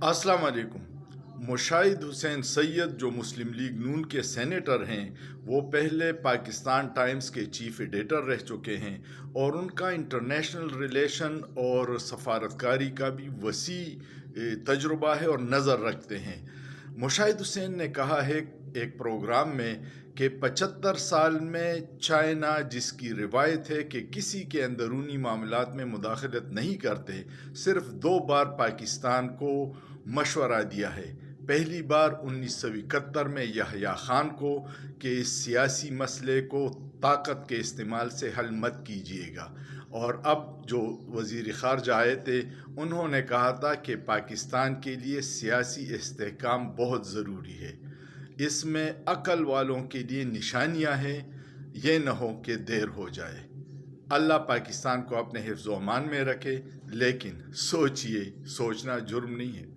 अस्सलाम वालेकुम। मुशाहिद हुसैन सैयद जो मुस्लिम लीग नून के सेनेटर हैं, वो पहले पाकिस्तान टाइम्स के चीफ एडिटर रह चुके हैं और उनका इंटरनेशनल रिलेशन और सफारतकारी का भी वसी तजुर्बा है और नज़र रखते हैं। मुशाहिद हुसैन ने कहा है एक प्रोग्राम में कि 75 साल में चाइना, जिसकी रिवायत है कि किसी के अंदरूनी मामलात में मुदाखलत नहीं करते, सिर्फ 2 बार पाकिस्तान को मशवरा दिया है। पहली बार 1971 में याह्या खान को कि इस सियासी मसले को ताकत के इस्तेमाल से हल मत कीजिएगा, और अब जो वज़ीर ख़ारजा आए थे उन्होंने कहा था कि पाकिस्तान के लिए सियासी इस्तेहकाम बहुत ज़रूरी है। इसमें अक्ल वालों के लिए निशानियां हैं, ये न हो कि देर हो जाए। अल्लाह पाकिस्तान को अपने हिफ्ज़-ओ-अमान में रखे, लेकिन सोचिए, सोचना जुर्म नहीं है।